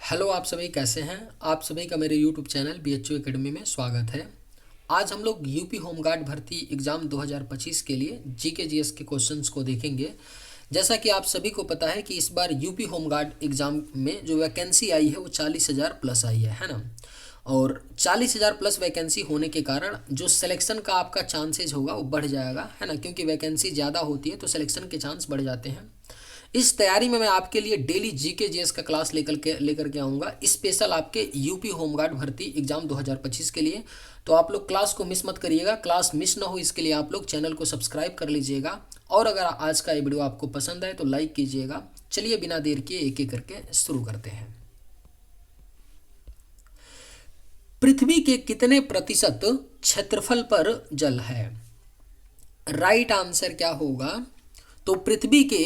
Hello, आप सभी कैसे हैं। आप सभी का मेरे यूट्यूब चैनल BHU एकेडमी में स्वागत है। आज हम लोग यूपी होमगार्ड भर्ती एग्ज़ाम 2025 के लिए जीके जीएस के क्वेश्चंस को देखेंगे। जैसा कि आप सभी को पता है कि इस बार यूपी होमगार्ड एग्ज़ाम में जो वैकेंसी आई है वो 40,000 प्लस आई है ना। और 40,000 प्लस वैकेंसी होने के कारण जो सिलेक्शन का आपका चांसेज होगा वो बढ़ जाएगा, है ना। क्योंकि वैकेंसी ज़्यादा होती है तो सिलेक्शन के चांस बढ़ जाते हैं। इस तैयारी में मैं आपके लिए डेली जीके जीएस का क्लास लेकर के आऊँगा, स्पेशल आपके यूपी होमगार्ड भर्ती एग्जाम 2025 के लिए। तो आप लोग क्लास को मिस मत करिएगा, क्लास मिस ना हो इसके लिए आप लोग चैनल को सब्सक्राइब कर लीजिएगा। और अगर आज का ये वीडियो आपको पसंद आए तो लाइक कीजिएगा। चलिए बिना देर किए एक एक करके शुरू करते हैं। पृथ्वी के कितने प्रतिशत क्षेत्रफल पर जल है? राइट आंसर क्या होगा? तो पृथ्वी के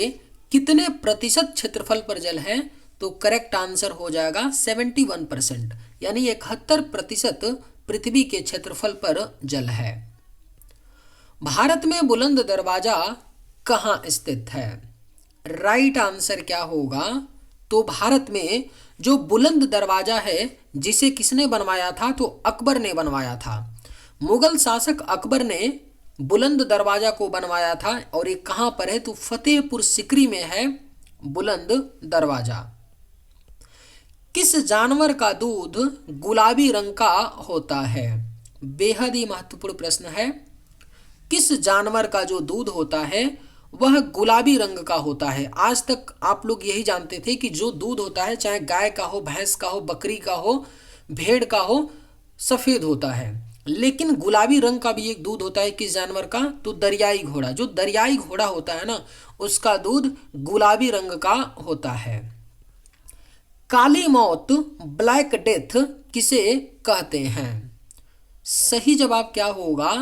कितने प्रतिशत क्षेत्रफल पर जल है? तो करेक्ट आंसर हो जाएगा 71%, यानी 71% पृथ्वी के क्षेत्रफल पर जल है। भारत में बुलंद दरवाजा कहाँ स्थित है? राइट आंसर क्या होगा? तो भारत में जो बुलंद दरवाजा है जिसे किसने बनवाया था? तो अकबर ने बनवाया था। मुगल शासक अकबर ने बुलंद दरवाजा को बनवाया था और ये कहाँ पर है? तो फतेहपुर सिकरी में है बुलंद दरवाजा। किस जानवर का दूध गुलाबी रंग का होता है? बेहद ही महत्वपूर्ण प्रश्न है। किस जानवर का जो दूध होता है वह गुलाबी रंग का होता है? आज तक आप लोग यही जानते थे कि जो दूध होता है चाहे गाय का हो, भैंस का हो, बकरी का हो, भेड़ का हो, सफेद होता है। लेकिन गुलाबी रंग का भी एक दूध होता है किस जानवर का? तो दरियाई घोड़ा। जो दरियाई घोड़ा होता है ना उसका दूध गुलाबी रंग का होता है। काली मौत, ब्लैक डेथ किसे कहते हैं? सही जवाब क्या होगा?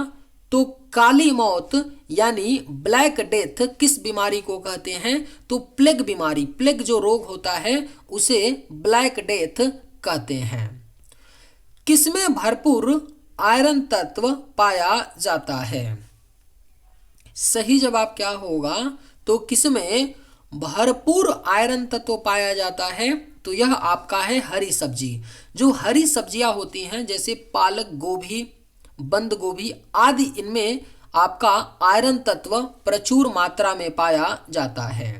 तो काली मौत यानी ब्लैक डेथ किस बीमारी को कहते हैं? तो प्लेग बीमारी, प्लेग जो रोग होता है उसे ब्लैक डेथ कहते हैं। किसमें भरपूर आयरन तत्व पाया जाता है? सही जवाब क्या होगा? तो किसमें भरपूर आयरन तत्व पाया जाता है? तो यह आपका है हरी सब्जी। जो हरी सब्जियां होती हैं जैसे पालक, गोभी, बंद गोभी आदि, इनमें आपका आयरन तत्व प्रचुर मात्रा में पाया जाता है।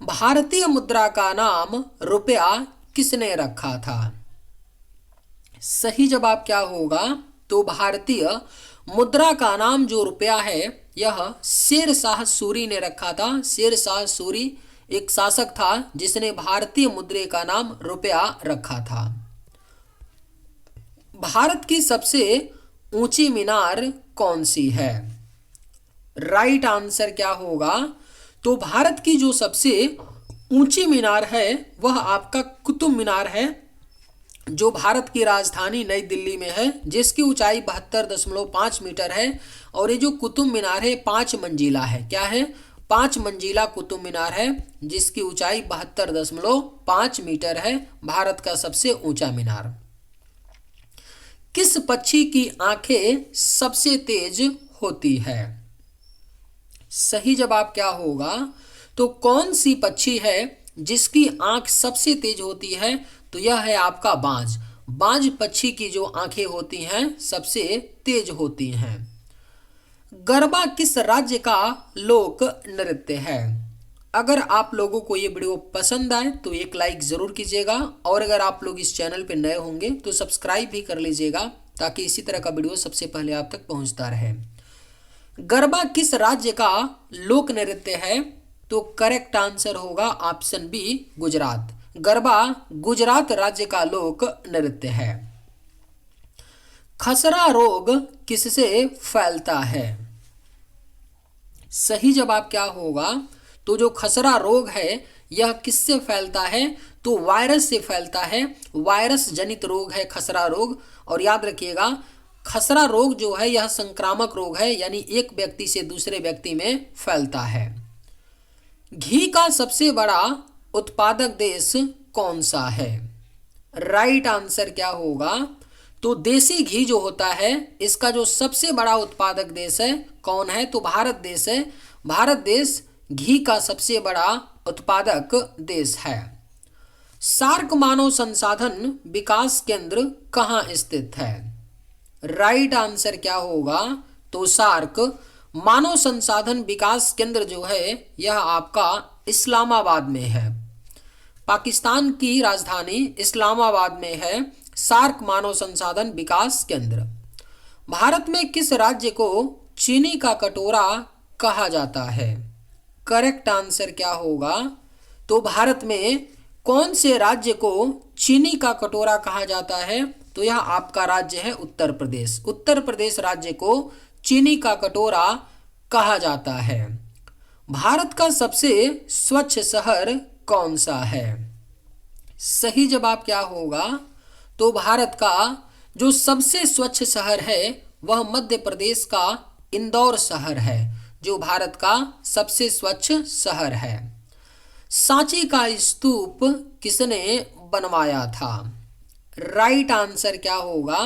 भारतीय मुद्रा का नाम रुपया किसने रखा था? सही जवाब क्या होगा? तो भारतीय मुद्रा का नाम जो रुपया है यह शेरशाह सूरी ने रखा था। शेरशाह सूरी एक शासक था जिसने भारतीय मुद्रे का नाम रुपया रखा था। भारत की सबसे ऊंची मीनार कौन सी है? राइट आंसर क्या होगा? तो भारत की जो सबसे ऊंची मीनार है वह आपका कुतुब मीनार है, जो भारत की राजधानी नई दिल्ली में है, जिसकी ऊंचाई 72.5 मीटर है। और ये जो कुतुब मीनार है 5 मंजिला है। क्या है? 5 मंजिला कुतुब मीनार है जिसकी ऊंचाई 72.5 मीटर है। भारत का सबसे ऊंचा मीनार। किस पक्षी की आंखें सबसे तेज होती है? सही जवाब क्या होगा? तो कौन सी पक्षी है जिसकी आंख सबसे तेज होती है? तो यह है आपका बाज। बाज पक्षी की जो आंखें होती हैं सबसे तेज होती हैं। गरबा किस राज्य का लोक नृत्य है? अगर आप लोगों को ये वीडियो पसंद आए तो एक लाइक ज़रूर कीजिएगा, और अगर आप लोग इस चैनल पर नए होंगे तो सब्सक्राइब भी कर लीजिएगा ताकि इसी तरह का वीडियो सबसे पहले आप तक पहुंचता रहे। गरबा किस राज्य का लोक नृत्य है? तो करेक्ट आंसर होगा ऑप्शन बी, गुजरात। गरबा गुजरात राज्य का लोक नृत्य है। खसरा रोग किससे फैलता है? सही जवाब क्या होगा? तो जो खसरा रोग है यह किससे फैलता है? तो वायरस से फैलता है। वायरस जनित रोग है खसरा रोग। और याद रखिएगा खसरा रोग जो है यह संक्रामक रोग है, यानी एक व्यक्ति से दूसरे व्यक्ति में फैलता है। घी का सबसे बड़ा उत्पादक देश कौन सा है? राइट आंसर क्या होगा? तो देसी घी जो होता है इसका जो सबसे बड़ा उत्पादक देश है कौन है? तो भारत देश है। भारत देश घी का सबसे बड़ा उत्पादक देश है। सार्क मानव संसाधन विकास केंद्र कहाँ स्थित है? राइट आंसर क्या होगा? तो सार्क मानव संसाधन विकास केंद्र जो है यह आपका इस्लामाबाद में है। पाकिस्तान की राजधानी इस्लामाबाद में है सार्क मानव संसाधन विकास केंद्र। भारत में किस राज्य को चीनी का कटोरा कहा जाता है? करेक्ट आंसर क्या होगा? तो भारत में कौन से राज्य को चीनी का कटोरा कहा जाता है? तो यह आपका राज्य है उत्तर प्रदेश। उत्तर प्रदेश राज्य को चीनी का कटोरा कहा जाता है। भारत का सबसे स्वच्छ शहर कौन सा है? सही जवाब क्या होगा? तो भारत का जो सबसे स्वच्छ शहर है वह मध्य प्रदेश का इंदौर शहर है, जो भारत का सबसे स्वच्छ शहर है। सांची का स्तूप किसने बनवाया था? राइट आंसर क्या होगा?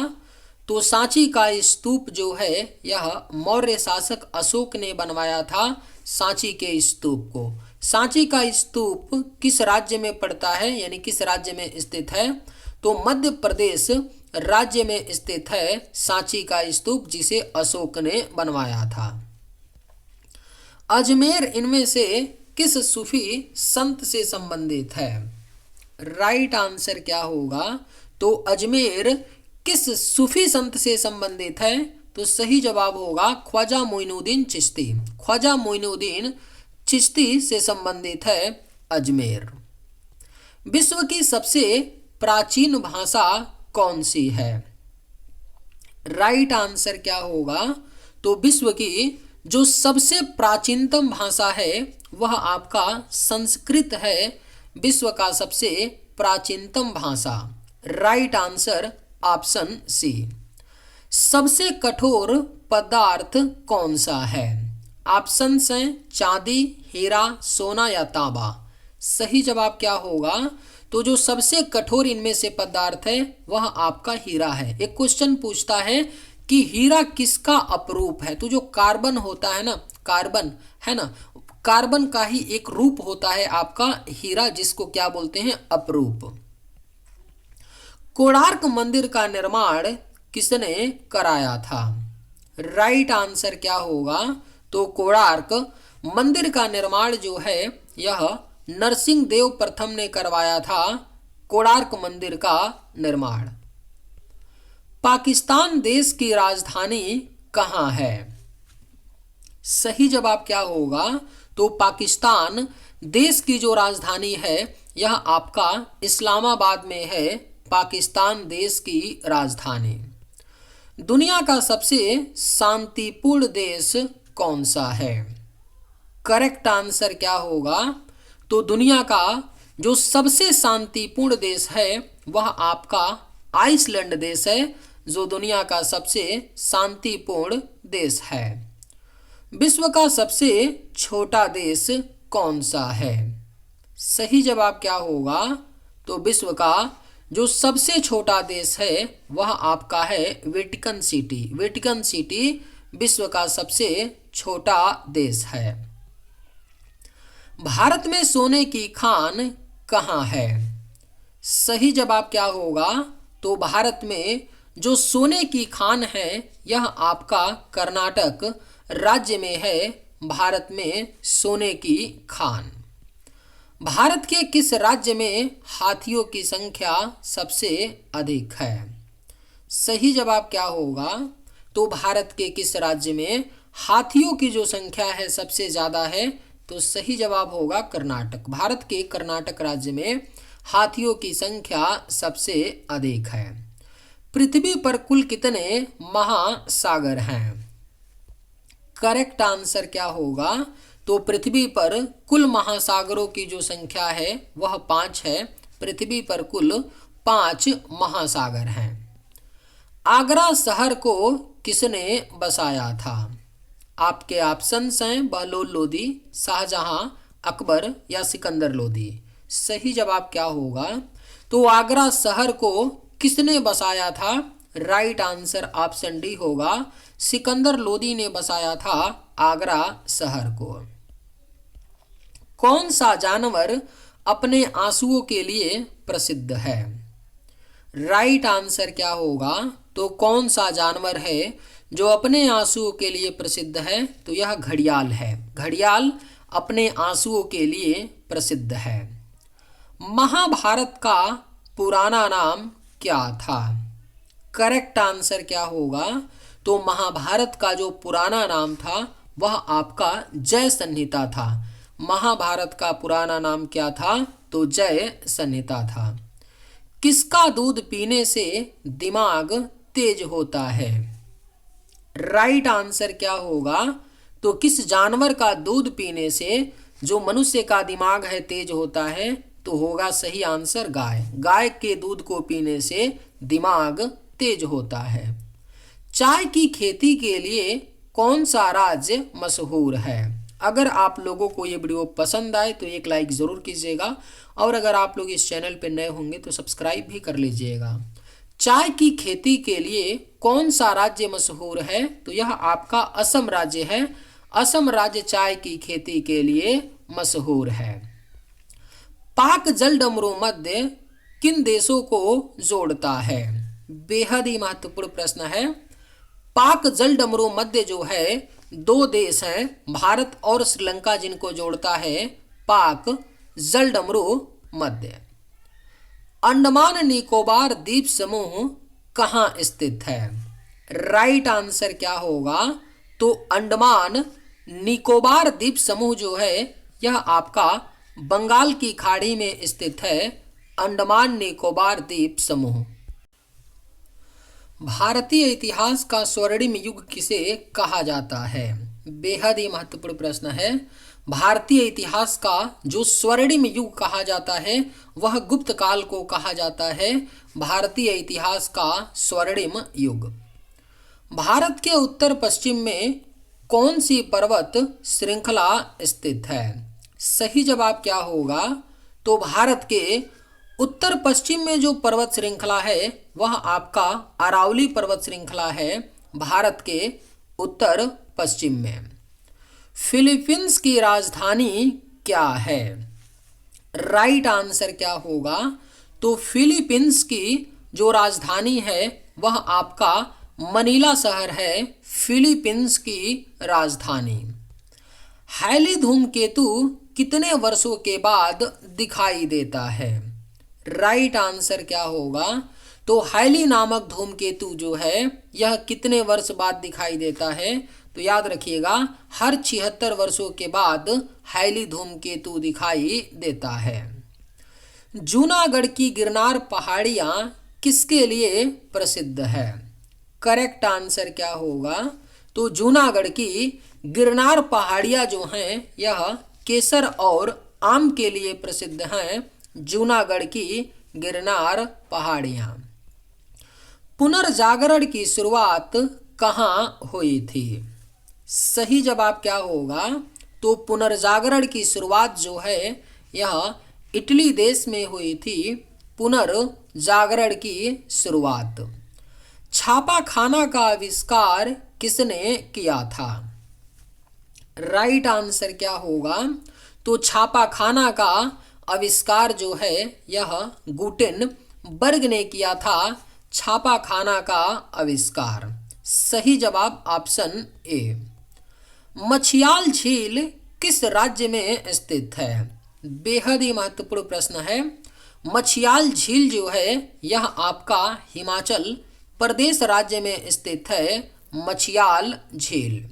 तो सांची का स्तूप जो है यह मौर्य शासक अशोक ने बनवाया था सांची के स्तूप को। सांची का स्तूप किस राज्य में पड़ता है, यानी किस राज्य में स्थित है? तो मध्य प्रदेश राज्य में स्थित है सांची का स्तूप, जिसे अशोक ने बनवाया था। अजमेर इनमें से किस सूफी संत से संबंधित है? राइट आंसर क्या होगा? तो अजमेर किस सूफी संत से संबंधित है? तो सही जवाब होगा ख्वाजा मोइनुद्दीन चिश्ती। ख्वाजा मोइनुद्दीन चिश्ती से संबंधित है अजमेर। विश्व की सबसे प्राचीन भाषा कौन सी है? राइट आंसर क्या होगा? तो विश्व की जो सबसे प्राचीनतम भाषा है वह आपका संस्कृत है, विश्व का सबसे प्राचीनतम भाषा। Right answer option c. सबसे कठोर पदार्थ कौन सा है? ऑप्शंस हैं चांदी, हीरा, सोना या तांबा। सही जवाब क्या होगा? तो जो सबसे कठोर इनमें से पदार्थ है वह आपका हीरा है। एक क्वेश्चन पूछता है कि हीरा किसका अपरूप है? तो जो कार्बन होता है ना, कार्बन है ना, कार्बन का ही एक रूप होता है आपका हीरा, जिसको क्या बोलते हैं? अपरूप। कोणार्क मंदिर का निर्माण किसने कराया था? राइट आंसर क्या होगा? तो कोणार्क मंदिर का निर्माण जो है यह नरसिंह देव प्रथम ने करवाया था, कोणार्क मंदिर का निर्माण। पाकिस्तान देश की राजधानी कहाँ है? सही जवाब क्या होगा? तो पाकिस्तान देश की जो राजधानी है यह आपका इस्लामाबाद में है, पाकिस्तान देश की राजधानी। दुनिया का सबसे शांतिपूर्ण देश कौन सा है? करेक्ट आंसर क्या होगा? तो दुनिया का जो सबसे शांतिपूर्ण देश है वह आपका आइसलैंड देश है, जो दुनिया का सबसे शांतिपूर्ण देश है। विश्व का सबसे छोटा देश कौन सा है? सही जवाब क्या होगा? तो विश्व का जो सबसे छोटा देश है वह आपका है वेटिकन सिटी। वेटिकन सिटी विश्व का सबसे छोटा देश है। भारत में सोने की खान कहाँ है? सही जवाब क्या होगा? तो भारत में जो सोने की खान है यह आपका कर्नाटक राज्य में है, भारत में सोने की खान। भारत के किस राज्य में हाथियों की संख्या सबसे अधिक है? सही जवाब क्या होगा? तो भारत के किस राज्य में हाथियों की जो संख्या है सबसे ज़्यादा है? तो सही जवाब होगा कर्नाटक। भारत के कर्नाटक राज्य में हाथियों की संख्या सबसे अधिक है। पृथ्वी पर कुल कितने महासागर हैं? करेक्ट आंसर क्या होगा? तो पृथ्वी पर कुल महासागरों की जो संख्या है वह 5 है। पृथ्वी पर कुल 5 महासागर हैं। आगरा शहर को किसने बसाया था? आपके ऑप्शंस हैं बहलोल लोदी, शाहजहां, अकबर या सिकंदर लोदी। सही जवाब क्या होगा? तो आगरा शहर को किसने बसाया था? राइट आंसर ऑप्शन डी होगा, सिकंदर लोदी ने बसाया था आगरा शहर को। कौन सा जानवर अपने आंसुओं के लिए प्रसिद्ध है? राइट आंसर क्या होगा? तो कौन सा जानवर है जो अपने आंसुओं के लिए प्रसिद्ध है? तो यह घड़ियाल है। घड़ियाल अपने आंसुओं के लिए प्रसिद्ध है। महाभारत का पुराना नाम क्या था? करेक्ट आंसर क्या होगा? तो महाभारत का जो पुराना नाम था वह आपका जय संहिता था। महाभारत का पुराना नाम क्या था? तो जय संहिता था। किसका दूध पीने से दिमाग तेज होता है? राइट आंसर क्या होगा? तो किस जानवर का दूध पीने से जो मनुष्य का दिमाग है तेज होता है? तो होगा सही आंसर गाय। गाय के दूध को पीने से दिमाग तेज होता है। चाय की खेती के लिए कौन सा राज्य मशहूर है? अगर आप लोगों को ये वीडियो पसंद आए तो एक लाइक ज़रूर कीजिएगा और अगर आप लोग इस चैनल पर नए होंगे तो सब्सक्राइब भी कर लीजिएगा। चाय की खेती के लिए कौन सा राज्य मशहूर है? तो यह आपका असम राज्य है। असम राज्य चाय की खेती के लिए मशहूर है। पाक जलडमरू मध्य किन देशों को जोड़ता है? बेहद ही महत्वपूर्ण प्रश्न है। पाक जलडमरू मध्य जो है दो देश हैं, भारत और श्रीलंका, जिनको जोड़ता है पाक जलडमरू मध्य। अंडमान निकोबार द्वीप समूह कहाँ स्थित है? राइट आंसर क्या होगा? तो अंडमान निकोबार द्वीप समूह जो है यह आपका बंगाल की खाड़ी में स्थित है। अंडमान निकोबार द्वीप समूह। भारतीय इतिहास का स्वर्णिम युग किसे कहा जाता है? बेहद ही महत्वपूर्ण प्रश्न है। भारतीय इतिहास का जो स्वर्णिम युग कहा जाता है वह गुप्त काल को कहा जाता है। भारतीय इतिहास का स्वर्णिम युग। भारत के उत्तर पश्चिम में कौन सी पर्वत श्रृंखला स्थित है? सही जवाब क्या होगा? तो भारत के उत्तर पश्चिम में जो पर्वत श्रृंखला है वह आपका अरावली पर्वत श्रृंखला है, भारत के उत्तर पश्चिम में। फिलीपींस की राजधानी क्या है? राइट आंसर क्या होगा? तो फिलीपींस की जो राजधानी है वह आपका मनीला शहर है, फिलीपींस की राजधानी। हैली धूमकेतु कितने वर्षों के बाद दिखाई देता है? राइट आंसर क्या होगा? तो हैली नामक धूमकेतु जो है यह कितने वर्ष बाद दिखाई देता है? तो याद रखिएगा, हर 76 वर्षों के बाद हैली धूमकेतु दिखाई देता है। जूनागढ़ की गिरनार पहाड़ियाँ किसके लिए प्रसिद्ध है? करेक्ट आंसर क्या होगा? तो जूनागढ़ की गिरनार पहाड़ियाँ जो हैं यह केसर और आम के लिए प्रसिद्ध हैं। जूनागढ़ की गिरनार पहाड़ियाँ। पुनर्जागरण की शुरुआत कहाँ हुई थी? सही जवाब क्या होगा? तो पुनर्जागरण की शुरुआत जो है यह इटली देश में हुई थी। पुनर्जागरण की शुरुआत। छापाखाना का आविष्कार किसने किया था? राइट आंसर क्या होगा? तो छापाखाना का आविष्कार जो है यह गुटेनबर्ग ने किया था। छापाखाना का आविष्कार। सही जवाब ऑप्शन ए। मछियाल झील किस राज्य में स्थित है? बेहद ही महत्वपूर्ण प्रश्न है। मछियाल झील जो है यह आपका हिमाचल प्रदेश राज्य में स्थित है। मछियाल झील।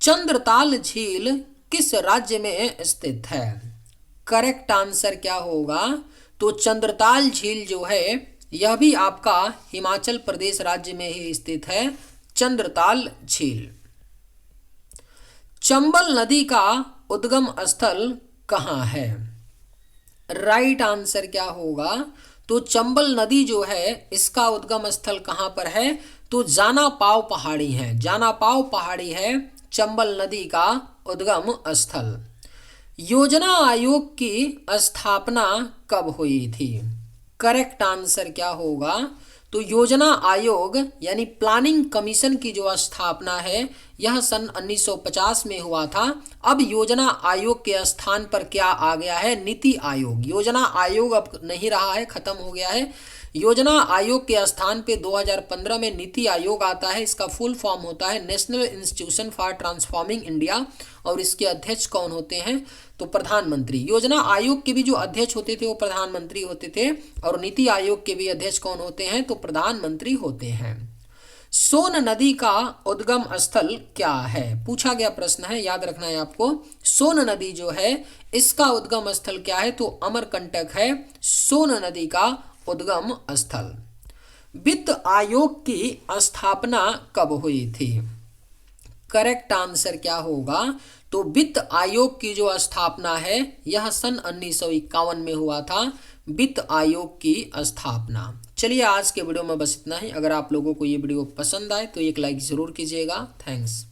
चंद्रताल झील किस राज्य में स्थित है? करेक्ट आंसर क्या होगा? तो चंद्रताल झील जो है यह भी आपका हिमाचल प्रदेश राज्य में ही स्थित है। चंद्रताल झील। चंबल नदी का उद्गम स्थल कहाँ है? राइट आंसर क्या होगा? तो चंबल नदी जो है इसका उद्गम स्थल कहाँ पर है? तो जानापाव पहाड़ी है। जानापाव पहाड़ी है चंबल नदी का उद्गम स्थल। योजना आयोग की स्थापना कब हुई थी? करेक्ट आंसर क्या होगा? तो योजना आयोग यानी प्लानिंग कमीशन की जो स्थापना है यह सन 1950 में हुआ था। अब योजना आयोग के स्थान पर क्या आ गया है? नीति आयोग। योजना आयोग अब नहीं रहा है, खत्म हो गया है। योजना आयोग के स्थान पे 2015 में नीति आयोग आता है। इसका फुल फॉर्म होता है national institution for transforming India, और इसके अध्यक्ष कौन होते हैं? तो प्रधानमंत्री। योजना आयोग के भी जो अध्यक्ष होते थे वो प्रधानमंत्री होते थे, और नीति आयोग के भी अध्यक्ष कौन होते हैं? तो प्रधानमंत्री होते हैं। सोन नदी का उद्गम स्थल क्या है? पूछा गया प्रश्न है, याद रखना है आपको। सोन नदी जो है इसका उद्गम स्थल क्या है? तो अमरकंटक है सोन नदी का उद्गम स्थल। वित्त आयोग की स्थापना कब हुई थी? करेक्ट आंसर क्या होगा? तो वित्त आयोग की जो स्थापना है यह सन 1951 में हुआ था, वित्त आयोग की स्थापना। चलिए आज के वीडियो में बस इतना ही। अगर आप लोगों को ये वीडियो पसंद आए तो एक लाइक ज़रूर कीजिएगा। थैंक्स।